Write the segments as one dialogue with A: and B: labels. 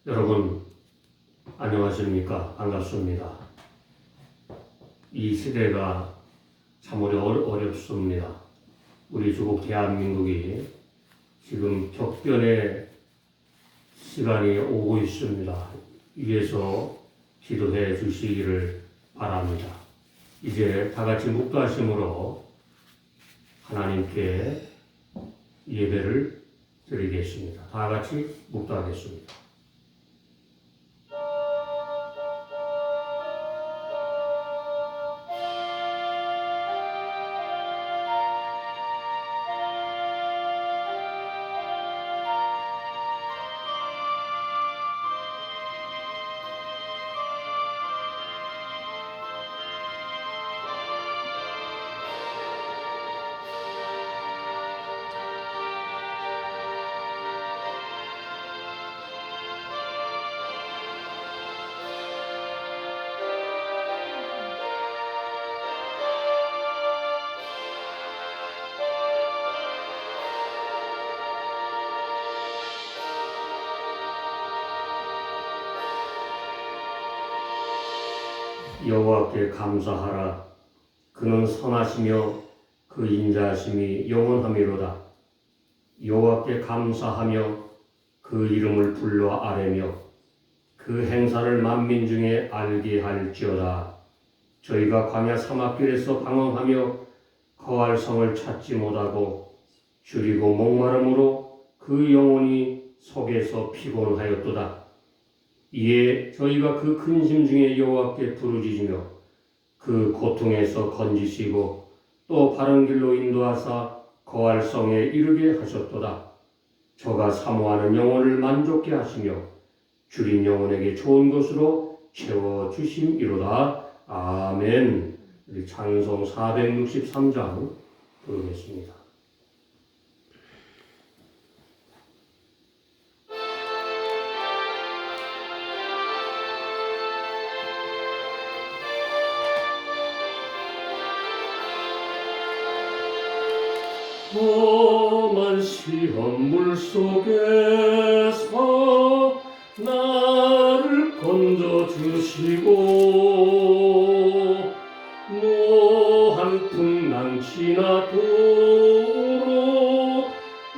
A: 여러분 안녕하십니까? 반갑습니다. 이 시대가 참으로 어렵습니다. 우리 조국 대한민국이 지금 격변의 시간이 오고 있습니다. 위에서 기도해 주시기를 바랍니다. 이제 다 같이 묵도하심으로 하나님께 예배를 드리겠습니다. 다 같이 묵도하겠습니다. 여호와께 감사하라. 그는 선하시며 그 인자하심이 영원하미로다. 여호와께 감사하며 그 이름을 불러 아뢰며 그 행사를 만민 중에 알게 할지어다. 저희가 광야 사막길에서 방황하며 거할 성을 찾지 못하고 줄이고 목마름으로 그 영혼이 속에서 피곤하였도다. 이에 저희가 그 근심 중에 여호와께 부르짖으며 그 고통에서 건지시고 또 바른 길로 인도하사 거할 성에 이르게 하셨도다. 저가 사모하는 영혼을 만족케 하시며 줄인 영혼에게 좋은 것으로 채워주심이로다. 아멘. 우리 찬송 463장 부르겠습니다. 험한 시험 물속에서 나를 건져주시고 노한 풍랑 지나도록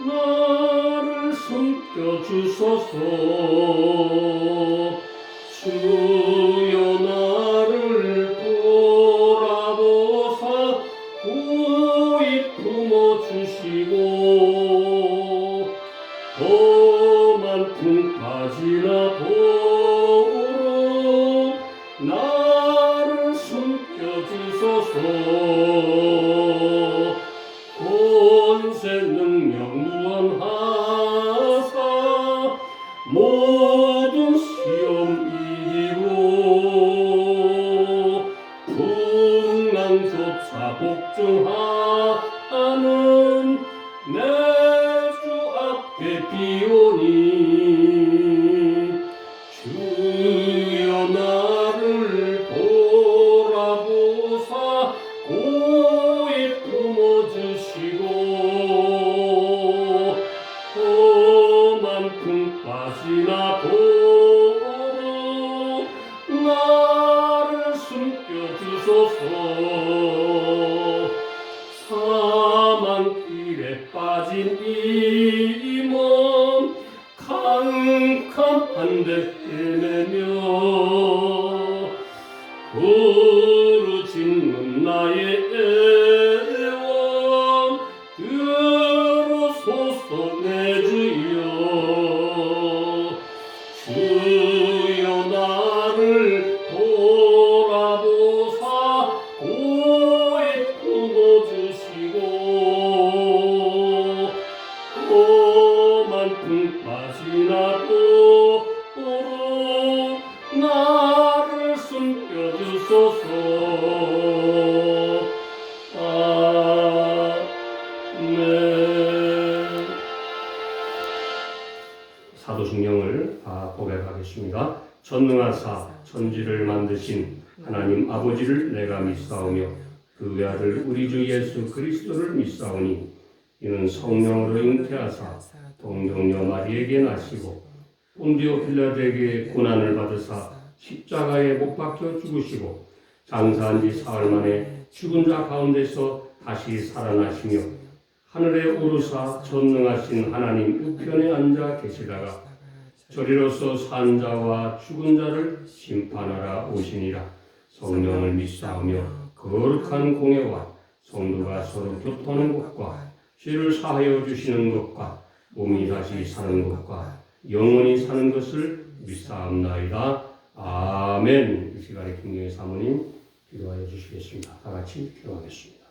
A: 나를 숨겨주소서. 주여 나를 돌아보사 고이 품어주시고 험한 풍파 지나도록 나를 숨겨주소서. 권세 능력 무한하사 모든 시험 이기고 풍랑조차 복종하는 내 주 앞에 비오니 주여 나를 돌아보사 고이 품어주시고 험한 풍파 지나도록 나를 숨겨주소서. 사망길에 빠진 이 몸 캄캄한데 헤매며 부르짖는 나의 애원 들어소서 내 주여. 주여 나를 돌아보사 고이 품어주시고 험한 풍파 지나도록 나를 숨겨주소서. 아멘. 사도신경을 고백하겠습니다. 전능하사 천지를 만드신 하나님 아버지를 내가 믿사오며 그 외아들 우리 주 예수 그리스도를 믿사오니 이는 성령으로 잉태하사 동정녀 마리에게 나시고 본디오 빌라도에게 고난을 받으사 십자가에 못 박혀 죽으시고 장사한 지 사흘 만에 죽은 자 가운데서 다시 살아나시며 하늘에 오르사 전능하신 하나님 우편에 앉아 계시다가 저리로서 산 자와 죽은 자를 심판하라 오시니라. 성령을 믿사오며 거룩한 공회와 성도가 서로 교통하는 것과 죄를 사하여 주시는 것과 몸이 다시 사는 것과 영원히 사는 것을 믿사옵나이다. 아멘. 이 시간에 김경희 사모님 기도하여 주시겠습니다. 다 같이 기도하겠습니다.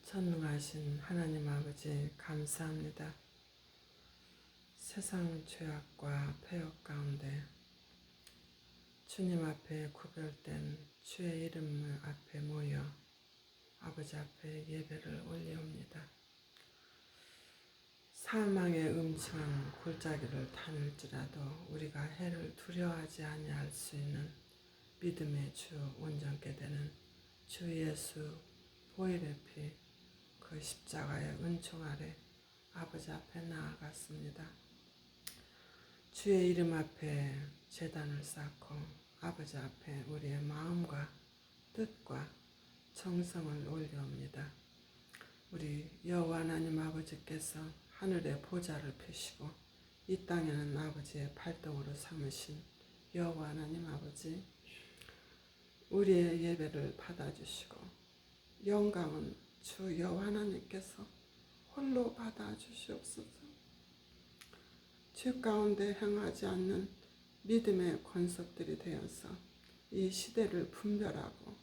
B: 전능하신 하나님 아버지 감사합니다. 세상 죄악과 폐역 가운데 주님 앞에 구별된 주의 이름 앞에 모여 아버지 앞에 예배를 올리옵니다. 사망의 음침한 골짜기를 다닐지라도 우리가 해를 두려워하지 아니할 수 있는 믿음의 주 온전케 되는 주 예수 보혈의 피 그 십자가의 은총 아래 아버지 앞에 나아갔습니다. 주의 이름 앞에 제단을 쌓고 아버지 앞에 우리의 마음과 뜻과 정성을 올려옵니다. 우리 여호와 하나님 아버지께서 하늘의 보좌를 펴시고 이 땅에는 아버지의 팔등으로 삼으신 여호와 하나님 아버지, 우리의 예배를 받아주시고 영광은 주 여호와 하나님께서 홀로 받아주시옵소서. 죄 가운데 행하지 않는 믿음의 권속들이 되어서 이 시대를 분별하고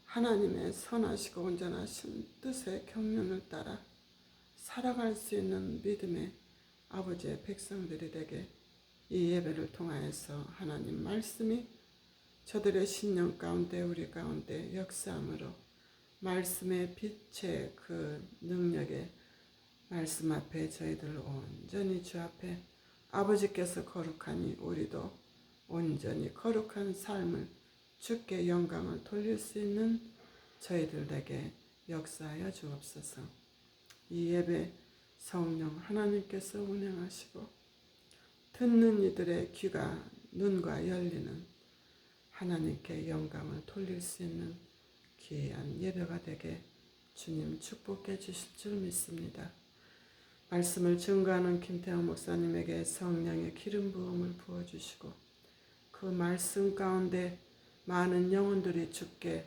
B: 하나님의 선하시고 온전하신 뜻의 경륜을 따라 살아갈 수 있는 믿음의 아버지의 백성들이 되게 이 예배를 통하여서 하나님 말씀이 저들의 신령 가운데 우리 가운데 역사함으로 말씀의 빛의 그 능력의 말씀 앞에 저희들 온전히 주 앞에 아버지께서 거룩하니 우리도 온전히 거룩한 삶을 주께 영광을 돌릴 수 있는 저희들에게 역사하여 주옵소서. 이 예배 성령 하나님께서 운행하시고 듣는 이들의 귀가 눈과 열리는 하나님께 영광을 돌릴 수 있는 귀한 예배가 되게 주님 축복해 주실 줄 믿습니다. 말씀을 증거하는 김태형 목사님에게 성령의 기름 부음을 부어주시고 그 말씀 가운데 많은 영혼들이 주께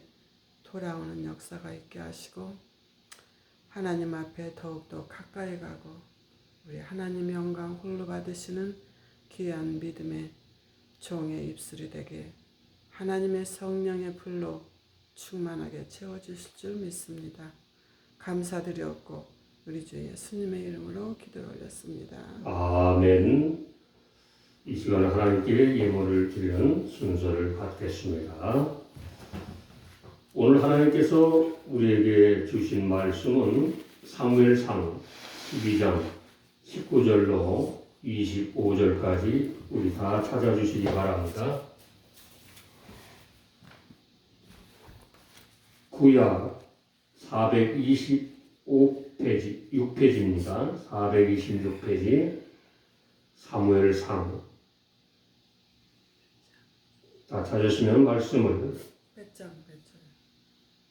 B: 돌아오는 역사가 있게 하시고 하나님 앞에 더욱더 가까이 가고 우리 하나님의 영광 홀로 받으시는 귀한 믿음의 종의 입술이 되게 하나님의 성령의 불로 충만하게 채워주실 줄 믿습니다. 감사드렸고 우리 주 예수님의 이름으로 기도를 올렸습니다.
A: 아멘. 이 시간에 하나님께 예물을 드리는 순서를 갖겠습니다. 오늘 하나님께서 우리에게 주신 말씀은 사무엘상 12장 19절로 25절까지 우리 다 찾아주시기 바랍니다. 구약 426페이지, 6페이지입니다. 426페이지 사무엘상. 다 찾으시면 말씀을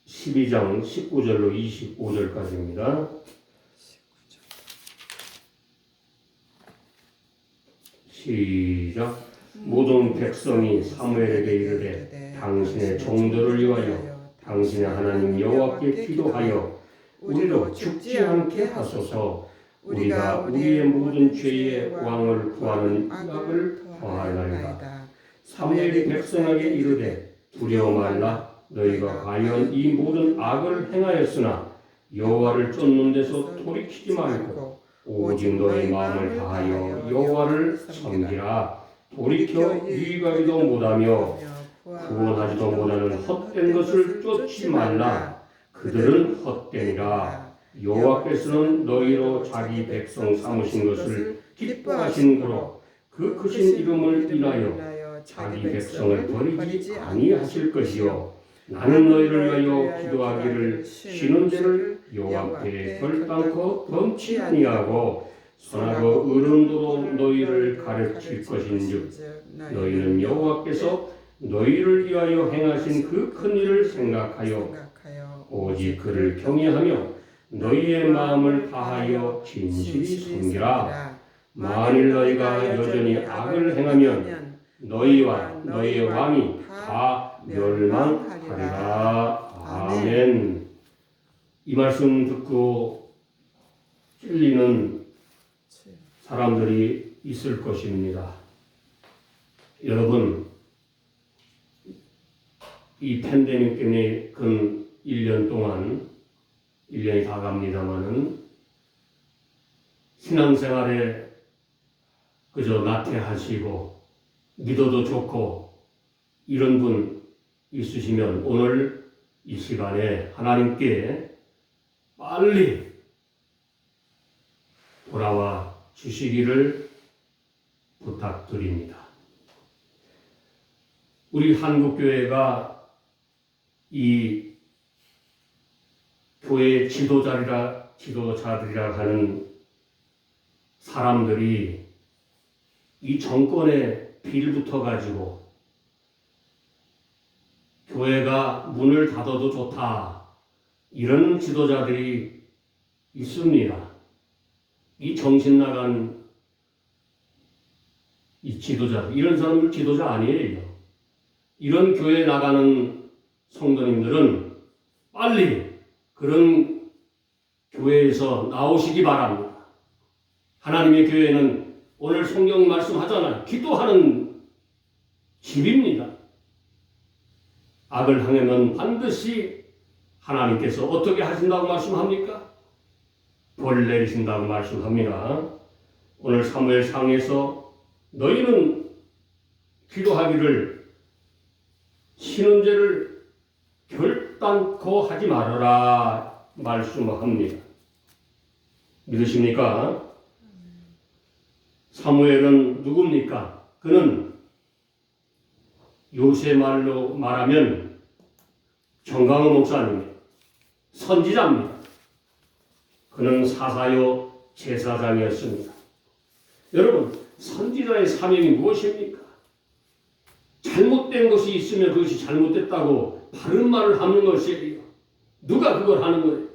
A: 12장 19절로 25절까지입니다. 시작. 모든 백성이 사무엘에게 이르되 당신의 종들을 위하여 당신의 하나님 여호와께 기도하여 우리로 죽지 않게 하소서. 우리가 우리의 모든 죄의 왕을 구하는 약을 더하나이다. 사무엘이 백성에게 이르되 두려워 말라. 너희가 과연 이 모든 악을 행하였으나 여호와를 쫓는 데서 돌이키지 말고 오직 너희 마음을 다하여 여호와를 섬기라. 돌이켜 유익하기도 못하며 구원하지도 못하는 헛된 것을 쫓지 말라. 그들은 헛되니라. 여호와께서는 너희로 자기 백성 삼으신 것을 기뻐하신 거로 그 크신 이름을 인하여 자기 백성을 버리지 아니하실 것이요. 나는 너희를 위하여 기도하기를 쉬는 죄를 여호와께 결단코 범치 아니하고 선하고 의로운 도로 너희를 가르칠 것인즉 너희는 여호와께서 너희를 위하여 행하신 그 큰 일을 생각하여 오직 그를 경외하며 너희의 마음을 다하여 진실히 섬기라. 만일 너희가 여전히 악을 행하면 너희와 너희의 왕이 다 멸망하리라. 아멘. 이 말씀 듣고 찔리는 사람들이 있을 것입니다. 여러분, 이 팬데믹 때문에 근 1년 동안 1년이 다 갑니다마는 신앙생활에 그저 나태하시고 믿어도 좋고 이런 분 있으시면 오늘 이 시간에 하나님께 빨리 돌아와 주시기를 부탁드립니다. 우리 한국교회가 이 교회 지도자들이라 하는 사람들이 이 정권에 빌붙어 가지고 교회가 문을 닫아도 좋다 이런 지도자들이 있습니다. 이 정신 나간 이 지도자, 이런 사람들 지도자 아니에요. 이런 교회 나가는 성도님들은 빨리 그런 교회에서 나오시기 바랍니다. 하나님의 교회는 오늘 성경 말씀하잖아요. 기도하는 집입니다. 악을 행하면 반드시 하나님께서 어떻게 하신다고 말씀합니까? 벌 내리신다고 말씀합니다. 오늘 사무엘상에서 너희는 기도하기를 쉬는 죄를 결단코 하지 말아라 말씀합니다. 믿으십니까? 사무엘은 누굽니까? 그는 요새 말로 말하면 정강호 목사님입니다. 선지자입니다. 그는 사사요 제사장이었습니다. 여러분, 선지자의 사명이 무엇입니까? 잘못된 것이 있으면 그것이 잘못됐다고 바른 말을 하는 것이에요. 누가 그걸 하는 거예요?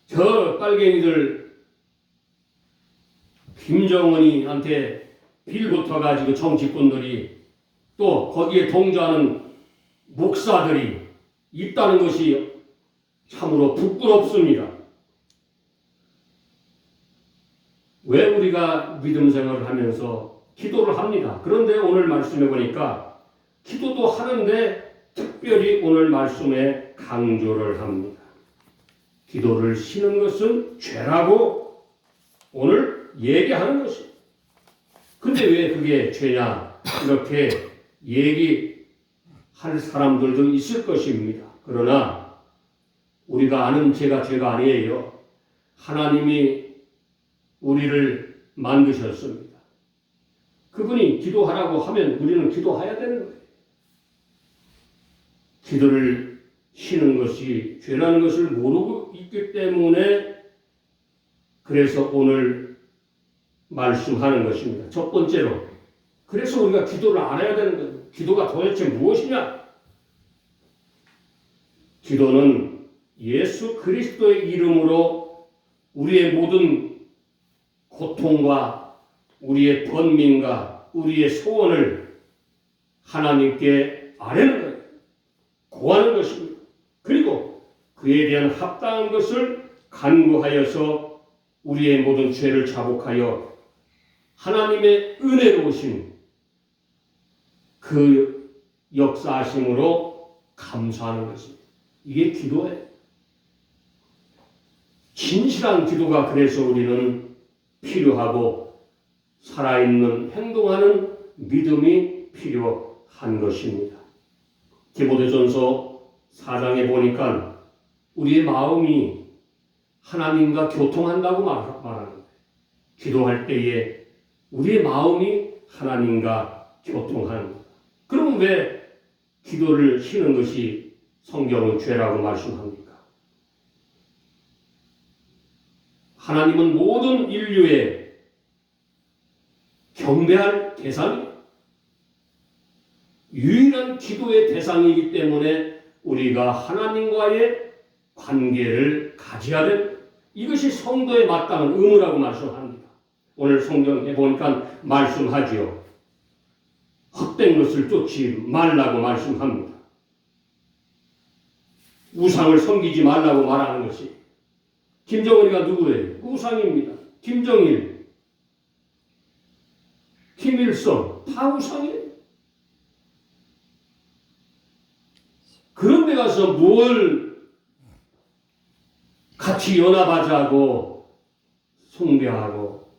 A: 저 빨갱이들 김정은이한테 빌붙어가지고 정치꾼들이 또 거기에 동조하는 목사들이 있다는 것이 참으로 부끄럽습니다. 왜 우리가 믿음 생활을 하면서 기도를 합니다. 그런데 오늘 말씀해 보니까 기도도 하는데 특별히 오늘 말씀에 강조를 합니다. 기도를 쉬는 것은 죄라고 오늘 얘기하는 것입니다. 근데 왜 그게 죄냐? 이렇게 얘기할 사람들도 있을 것입니다. 그러나 우리가 아는 죄가 죄가 아니에요. 하나님이 우리를 만드셨습니다. 그분이 기도하라고 하면 우리는 기도해야 되는 거예요. 기도를 쉬는 것이 죄라는 것을 모르고 있기 때문에 그래서 오늘 말씀하는 것입니다. 첫 번째로 그래서 우리가 기도를 안 해야 되는 거예요. 기도가 도대체 무엇이냐? 기도는 예수 그리스도의 이름으로 우리의 모든 고통과 우리의 번민과 우리의 소원을 하나님께 아뢰는 거예요. 고하는 것입니다. 그리고 그에 대한 합당한 것을 간구하여서 우리의 모든 죄를 자복하여 하나님의 은혜로우신 그 역사하심으로 감사하는 것입니다. 이게 기도예요. 진실한 기도가 그래서 우리는 필요하고 살아있는 행동하는 믿음이 필요한 것입니다. 디모데전서 4장에 보니까 우리의 마음이 하나님과 교통한다고 말하는 거예요. 기도할 때에 우리의 마음이 하나님과 교통하는 거예요. 그럼 왜 기도를 쉬는 것이 성경은 죄라고 말씀합니까? 하나님은 모든 인류의 경배할 대상이에요. 유일한 기도의 대상이기 때문에 우리가 하나님과의 관계를 가져야 됩니다. 이것이 성도에 마땅한 의무라고 말씀합니다. 오늘 성경에 보니까 말씀하지요. 헛된 것을 쫓지 말라고 말씀합니다. 우상을 섬기지 말라고 말하는 것이. 김정은이가 누구예요? 우상입니다. 김정일, 김일성 다 우상이에요. 그런 데 가서 뭘 같이 연합하자고 숭배하고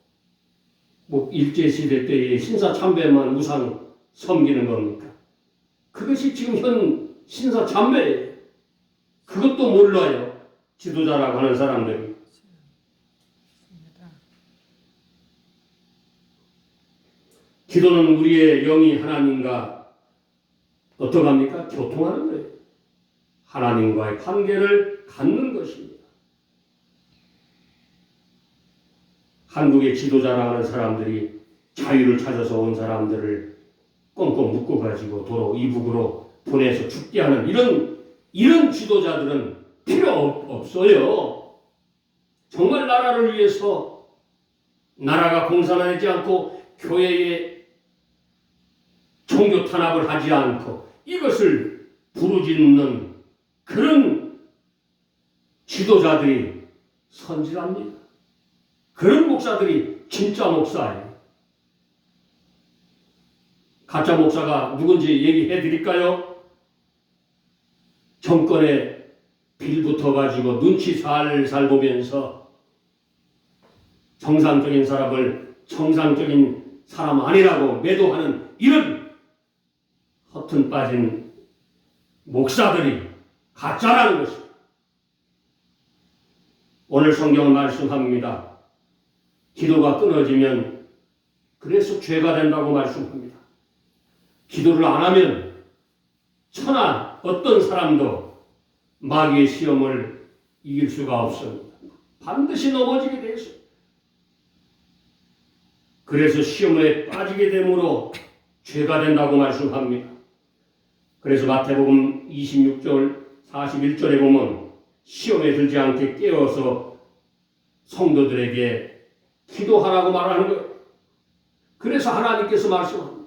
A: 뭐 일제시대 때의 신사참배만 우상 섬기는 겁니까? 그것이 지금 현 신사참배예요. 그것도 몰라요. 지도자라고 하는 사람들이. 기도는 우리의 영이 하나님과 어떡합니까? 교통하는 거예요. 하나님과의 관계를 갖는 것입니다. 한국의 지도자라고 하는 사람들이 자유를 찾아서 온 사람들을 꽁꽁 묶어가지고 도로 이북으로 보내서 죽게 하는 이런 지도자들은 필요 없어요. 정말 나라를 위해서 나라가 공산화되지 않고 교회에 종교 탄압을 하지 않고 이것을 부르짖는 그런 지도자들이 선지랍니다. 그런 목사들이 진짜 목사예요. 가짜 목사가 누군지 얘기해 드릴까요? 정권에 빌붙어 가지고 눈치 살살 보면서 정상적인 사람을 정상적인 사람 아니라고 매도하는 이런 허튼 빠진 목사들이 가짜라는 것입니다. 오늘 성경은 말씀합니다. 기도가 끊어지면 그래서 죄가 된다고 말씀합니다. 기도를 안 하면 천하 어떤 사람도 마귀의 시험을 이길 수가 없습니다. 반드시 넘어지게 돼 있어요. 그래서 시험에 빠지게 되므로 죄가 된다고 말씀합니다. 그래서 마태복음 26절 41절에 보면 시험에 들지 않게 깨워서 성도들에게 기도하라고 말하는 거예요. 그래서 하나님께서 말씀합니다.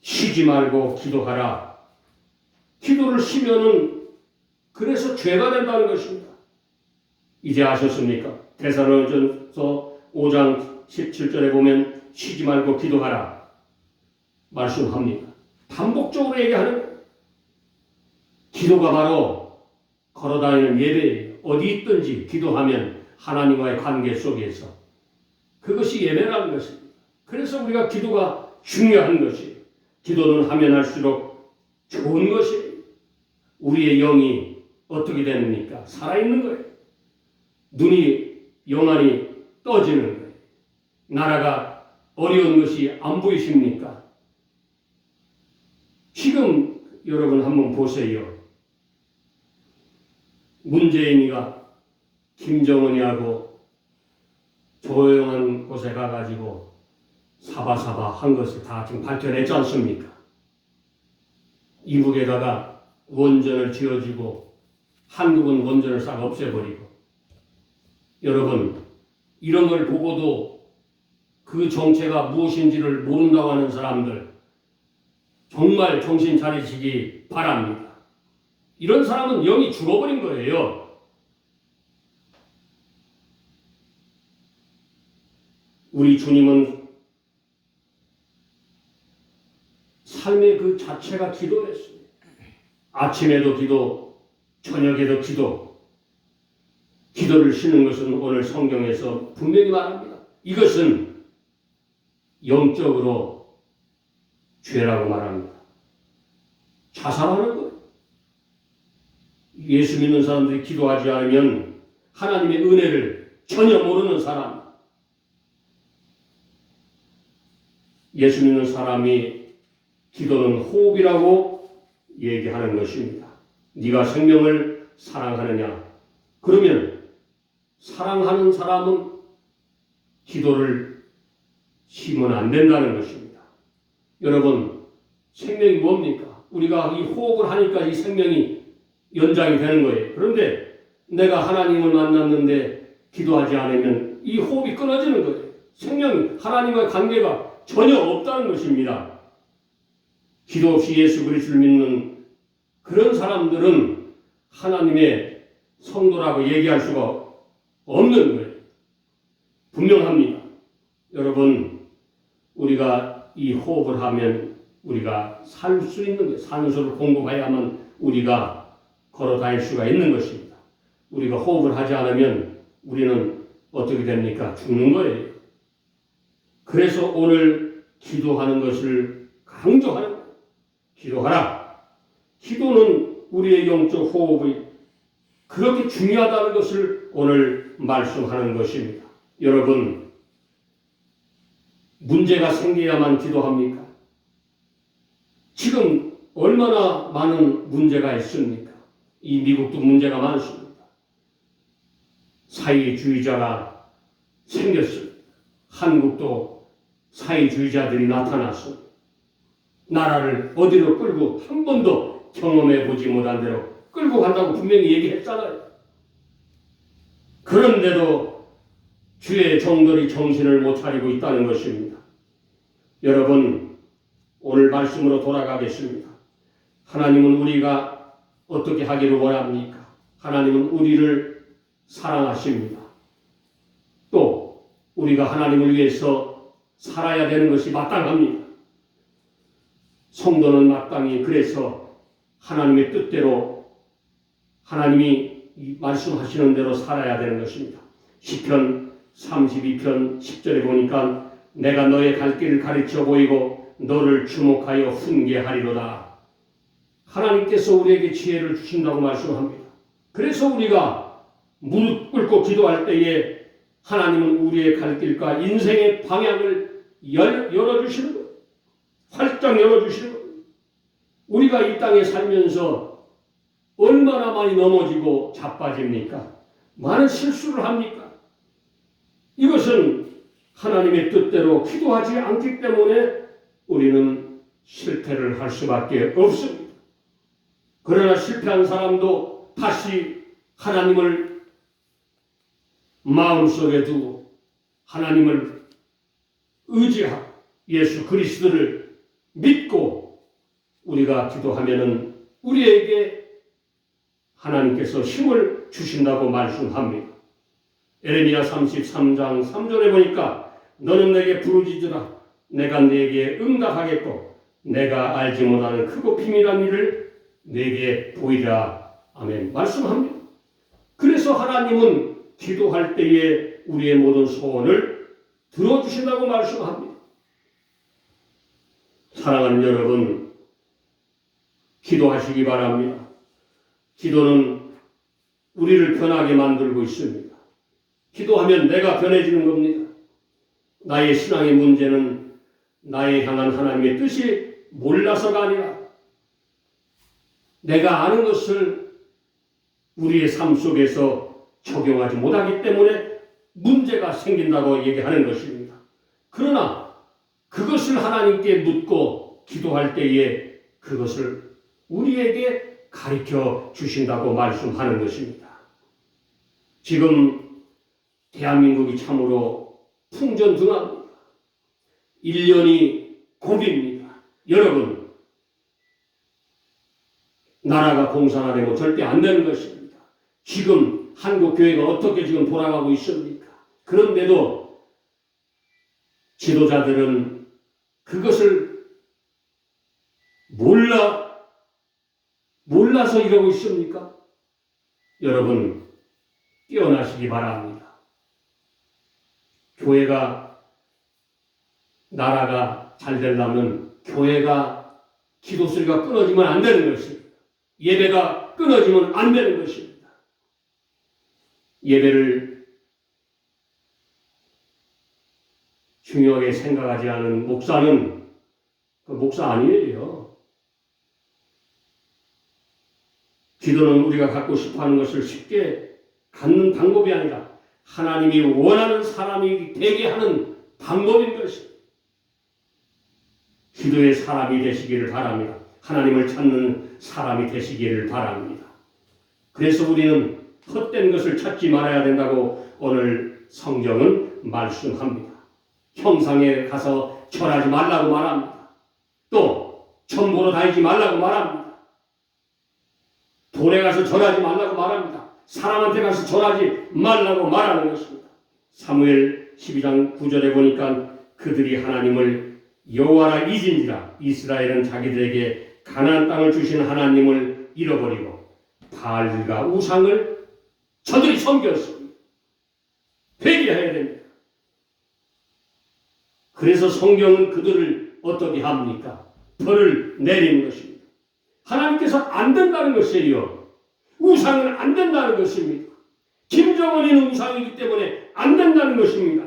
A: 쉬지 말고 기도하라. 기도를 쉬면은 그래서 죄가 된다는 것입니다. 이제 아셨습니까? 데살로니가전서 5장 17절에 보면 쉬지 말고 기도하라 말씀합니다. 반복적으로 얘기하는 거예요. 기도가 바로 걸어다니는 예배예요. 어디 있든지 기도하면 하나님과의 관계 속에서 그것이 예배라는 것입니다. 그래서 우리가 기도가 중요한 것이에요. 기도는 하면 할수록 좋은 것이에요. 우리의 영이 어떻게 됩니까? 살아있는 거예요. 눈이 영안이 떠지는 거예요. 나라가 어려운 것이 안 보이십니까? 지금 여러분 한번 보세요. 문재인이가 김정은이하고 조용한 곳에 가가지고 사바사바 한 것을 다 지금 밝혀냈지 않습니까? 이북에다가 원전을 지어주고 한국은 원전을 싹 없애버리고. 여러분 이런 걸 보고도 그 정체가 무엇인지를 모른다고 하는 사람들 정말 정신 차리시기 바랍니다. 이런 사람은 영이 죽어버린 거예요. 우리 주님은 삶의 그 자체가 기도였습니다. 아침에도 기도, 저녁에도 기도. 기도를 쉬는 것은 오늘 성경에서 분명히 말합니다. 이것은 영적으로 죄라고 말합니다. 자살하는 거예요. 예수 믿는 사람들이 기도하지 않으면 하나님의 은혜를 전혀 모르는 사람. 예수 믿는 사람이 기도는 호흡이라고 얘기하는 것입니다. 네가 생명을 사랑하느냐? 그러면 사랑하는 사람은 기도를 쉬면 안 된다는 것입니다. 여러분, 생명이 뭡니까? 우리가 이 호흡을 하니까 이 생명이 연장이 되는 거예요. 그런데 내가 하나님을 만났는데 기도하지 않으면 이 호흡이 끊어지는 거예요. 생명이 하나님과의 관계가 전혀 없다는 것입니다. 기도 없이 예수 그리스도를 믿는 그런 사람들은 하나님의 성도라고 얘기할 수가 없는 거예요. 분명합니다. 여러분, 우리가 이 호흡을 하면 우리가 살 수 있는 거예요. 산소를 공급해야만 우리가 걸어 다닐 수가 있는 것입니다. 우리가 호흡을 하지 않으면 우리는 어떻게 됩니까? 죽는 거예요. 그래서 오늘 기도하는 것을 강조하는 거예요. 기도하라. 기도는 우리의 영적 호흡이 그렇게 중요하다는 것을 오늘 말씀하는 것입니다. 여러분, 문제가 생겨야만 기도합니까? 지금 얼마나 많은 문제가 있습니까? 이 미국도 문제가 많습니다. 사회주의자가 생겼습니다. 한국도 사회주의자들이 나타났습니다. 나라를 어디로 끌고 한 번도 경험해 보지 못한 대로 끌고 간다고 분명히 얘기했잖아요. 그런데도 주의 종들이 정신을 못 차리고 있다는 것입니다. 여러분, 오늘 말씀으로 돌아가겠습니다. 하나님은 우리가 어떻게 하기를 원합니까? 하나님은 우리를 사랑하십니다. 또 우리가 하나님을 위해서 살아야 되는 것이 마땅합니다. 성도는 마땅히 그래서 하나님의 뜻대로 하나님이 말씀하시는 대로 살아야 되는 것입니다. 시편 32편 10절에 보니까 내가 너의 갈 길을 가르쳐 보이고 너를 주목하여 훈계하리로다. 하나님께서 우리에게 지혜를 주신다고 말씀합니다. 그래서 우리가 무릎 꿇고 기도할 때에 하나님은 우리의 갈 길과 인생의 방향을 열어주시는 거예요. 활짝 열어주시는 거예요. 우리가 이 땅에 살면서 얼마나 많이 넘어지고 자빠집니까? 많은 실수를 합니까? 이것은 하나님의 뜻대로 기도하지 않기 때문에 우리는 실패를 할 수밖에 없습니다. 그러나 실패한 사람도 다시 하나님을 마음속에 두고 하나님을 의지하고 예수 그리스도를 믿고 우리가 기도하면은 우리에게 하나님께서 힘을 주신다고 말씀합니다. 에레미야 33장 3절에 보니까 너는 내게 부르짖으라 내가 네게 응답하겠고 내가 알지 못하는 크고 비밀한 일을 네게 보이라. 아멘. 말씀합니다. 그래서 하나님은 기도할 때에 우리의 모든 소원을 들어주신다고 말씀합니다. 사랑하는 여러분, 기도하시기 바랍니다. 기도는 우리를 변하게 만들고 있습니다. 기도하면 내가 변해지는 겁니다. 나의 신앙의 문제는 나의 향한 하나님의 뜻이 몰라서가 아니라 내가 아는 것을 우리의 삶 속에서 적용하지 못하기 때문에 문제가 생긴다고 얘기하는 것입니다. 그러나 그것을 하나님께 묻고 기도할 때에 그것을 우리에게 가르쳐 주신다고 말씀하는 것입니다. 지금 대한민국이 참으로 풍전등화입니다. 1년이 고비입니다. 여러분, 나라가 공산 안 되면 절대 안 되는 것입니다. 지금 한국 교회가 어떻게 지금 돌아가고 있습니까? 그런데도 지도자들은 그것을 몰라서 이러고 있습니까? 여러분, 깨어나시기 바랍니다. 교회가, 나라가 잘 되려면 교회가 기도 소리가 끊어지면 안 되는 것입니다. 예배가 끊어지면 안 되는 것입니다. 예배를 중요하게 생각하지 않은 목사는 그 목사 아니에요. 기도는 우리가 갖고 싶어하는 것을 쉽게 갖는 방법이 아니라 하나님이 원하는 사람이 되게 하는 방법인 것입니다. 기도의 사람이 되시기를 바랍니다. 하나님을 찾는 사람이 되시기를 바랍니다. 그래서 우리는 헛된 것을 찾지 말아야 된다고 오늘 성경은 말씀합니다. 형상에 가서 절하지 말라고 말합니다. 또 점 보러 다니지 말라고 말합니다. 돌에 가서 절하지 말라고 말합니다. 사람한테 가서 절하지 말라고 말하는 것입니다. 사무엘 12장 9절에 보니까 그들이 하나님을 여호와라 잊은지라 이스라엘은 자기들에게 가나안 땅을 주신 하나님을 잃어버리고 바알과 우상을 저들이 섬겼습니다. 회개해야 됩니다. 그래서 성경은 그들을 어떻게 합니까? 벌을 내리는 것입니다. 하나님께서 안 된다는 것이에요. 우상은 안 된다는 것입니다. 김정은이는 우상이기 때문에 안 된다는 것입니다.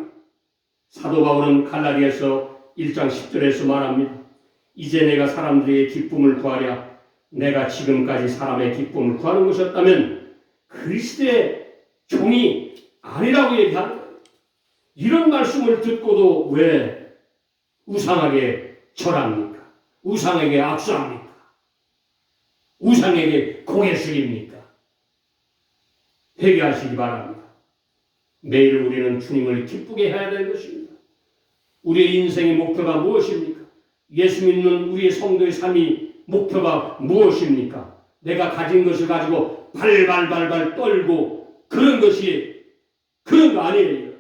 A: 사도 바울은 갈라디아서 1장 10절에서 말합니다. 이제 내가 사람들의 기쁨을 구하랴. 내가 지금까지 사람의 기쁨을 구하는 것이었다면 그리스도의 종이 아니라고 얘기하는 거예요. 이런 말씀을 듣고도 왜 우상에게 절합니까? 우상에게 악수합니까? 우상에게 고개 숙입니까? 회개하시기 바랍니다. 매일 우리는 주님을 기쁘게 해야 되는 것입니다. 우리의 인생의 목표가 무엇입니까? 예수 믿는 우리의 성도의 삶이 목표가 무엇입니까? 내가 가진 것을 가지고 발발발발 떨고 그런 거 아니에요.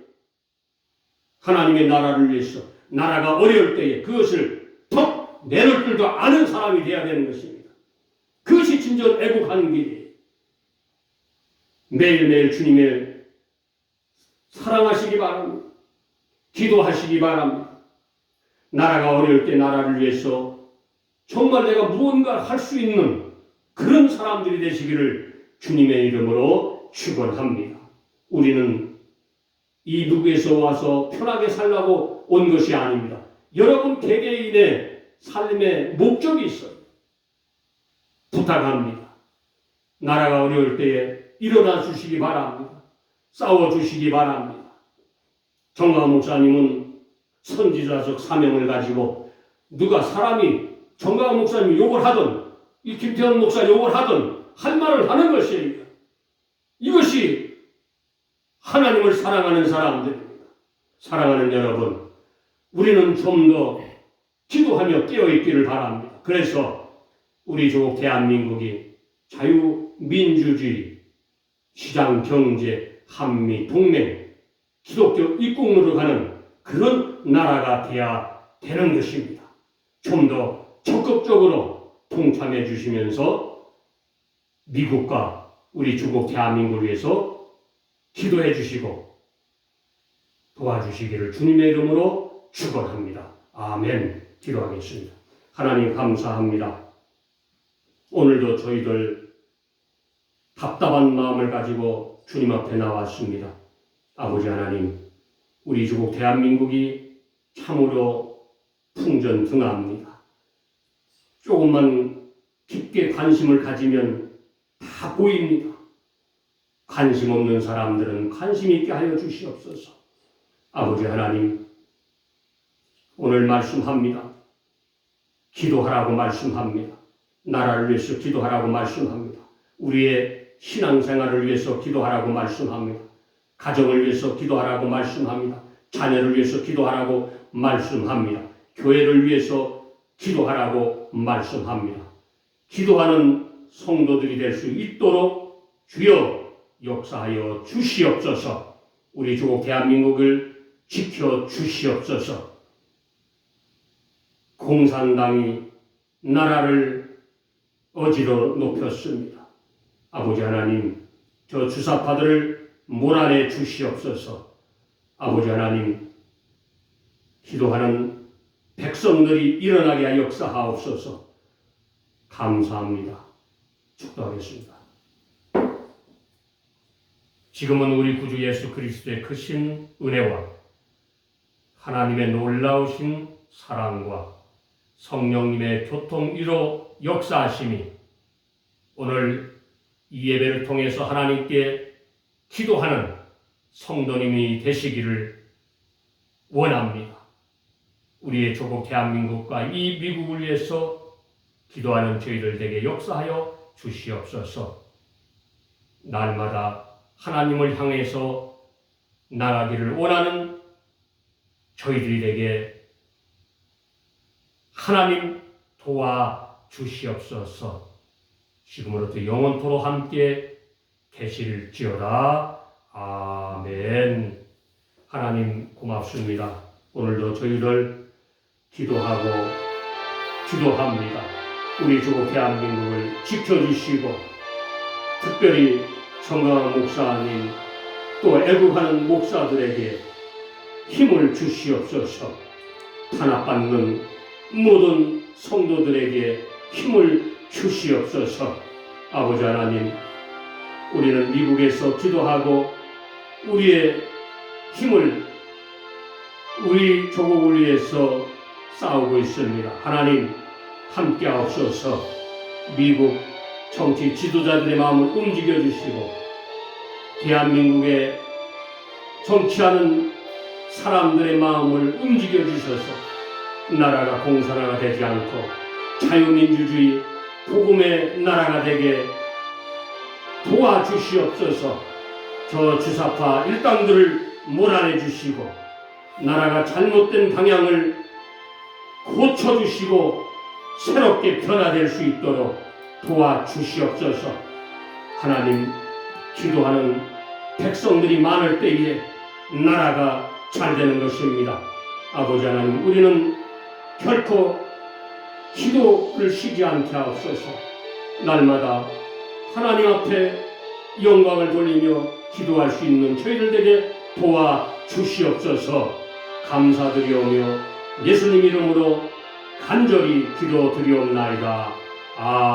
A: 하나님의 나라를 위해서 나라가 어려울 때에 그것을 더 내놓을 줄도 아는 사람이 되어야 되는 것입니다. 그것이 진정 애국하는 길이에요. 매일매일 주님을 사랑하시기 바랍니다. 기도하시기 바랍니다. 나라가 어려울 때 나라를 위해서 정말 내가 무언가 할 수 있는 그런 사람들이 되시기를 주님의 이름으로 축원합니다. 우리는 이 누구에서 와서 편하게 살라고 온 것이 아닙니다. 여러분 개개인의 삶의 목적이 있어요. 부탁합니다. 나라가 어려울 때에 일어나 주시기 바랍니다. 싸워 주시기 바랍니다. 정광 목사님은 선지자적 사명을 가지고 누가 사람이 정광 목사님 욕을 하든 이 김태현 목사 욕을 하든 할 말을 하는 것이에요. 이것이 하나님을 사랑하는 사람들입니다. 사랑하는 여러분, 우리는 좀 더 기도하며 깨어있기를 바랍니다. 그래서 우리 조국 대한민국이 자유민주주의, 시장경제, 한미 동맹, 기독교 입국로로 가는 그런 나라가 돼야 되는 것입니다. 좀 더 적극적으로 동참해 주시면서 미국과 우리 조국 대한민국을 위해서 기도해 주시고 도와주시기를 주님의 이름으로 축원합니다. 아멘. 기도하겠습니다. 하나님 감사합니다. 오늘도 저희들 답답한 마음을 가지고 주님 앞에 나왔습니다. 아버지 하나님, 우리 조국 대한민국이 참으로 풍전등화합니다. 조금만 깊게 관심을 가지면 다 보입니다. 관심 없는 사람들은 관심 있게 하여 주시옵소서. 아버지 하나님, 오늘 말씀합니다. 기도하라고 말씀합니다. 나라를 위해서 기도하라고 말씀합니다. 우리의 신앙생활을 위해서 기도하라고 말씀합니다. 가정을 위해서 기도하라고 말씀합니다. 자녀를 위해서 기도하라고 말씀합니다. 교회를 위해서 기도하라고 말씀합니다. 기도하는 성도들이 될 수 있도록 주여 역사하여 주시옵소서. 우리 조국 대한민국을 지켜 주시옵소서. 공산당이 나라를 어지러 높였습니다. 아버지 하나님, 저 주사파들을 몰아내 주시옵소서. 아버지 하나님, 기도하는 백성들이 일어나게 하여 역사하옵소서. 감사합니다. 축도하겠습니다. 지금은 우리 구주 예수 그리스도의 크신 은혜와 하나님의 놀라우신 사랑과 성령님의 교통위로 역사하심이 오늘 이 예배를 통해서 하나님께 기도하는 성도님이 되시기를 원합니다. 우리의 조국 대한민국과 이 미국을 위해서 기도하는 저희들에게 역사하여 주시옵소서. 날마다 하나님을 향해서 나가기를 원하는 저희들에게 하나님 도와주시옵소서. 지금으로부터 영원토록 함께 계실지어다. 아멘. 하나님 고맙습니다. 오늘도 저희를 기도합니다. 우리 조국 대한민국을 지켜주시고 특별히 정강한 목사님 또 애국하는 목사들에게 힘을 주시옵소서. 탄압받는 모든 성도들에게 힘을 주시옵소서. 아버지 하나님, 우리는 미국에서 기도하고 우리의 힘을 우리 조국을 위해서 싸우고 있습니다. 하나님 함께 하옵소서. 미국 정치 지도자들의 마음을 움직여 주시고 대한민국에 정치하는 사람들의 마음을 움직여 주셔서 나라가 공산화가 되지 않고 자유민주주의 복음의 나라가 되게 도와주시옵소서. 저 주사파 일당들을 몰아내 주시고 나라가 잘못된 방향을 고쳐주시고 새롭게 변화될 수 있도록 도와주시옵소서. 하나님, 기도하는 백성들이 많을 때에 나라가 잘 되는 것입니다. 아버지 하나님, 우리는 결코 기도를 쉬지 않게 하옵소서. 날마다 하나님 앞에 영광을 돌리며 기도할 수 있는 저희들에게 도와주시옵소서. 감사드리오며 예수님 이름으로 간절히 기도드리옵나이다. 아멘.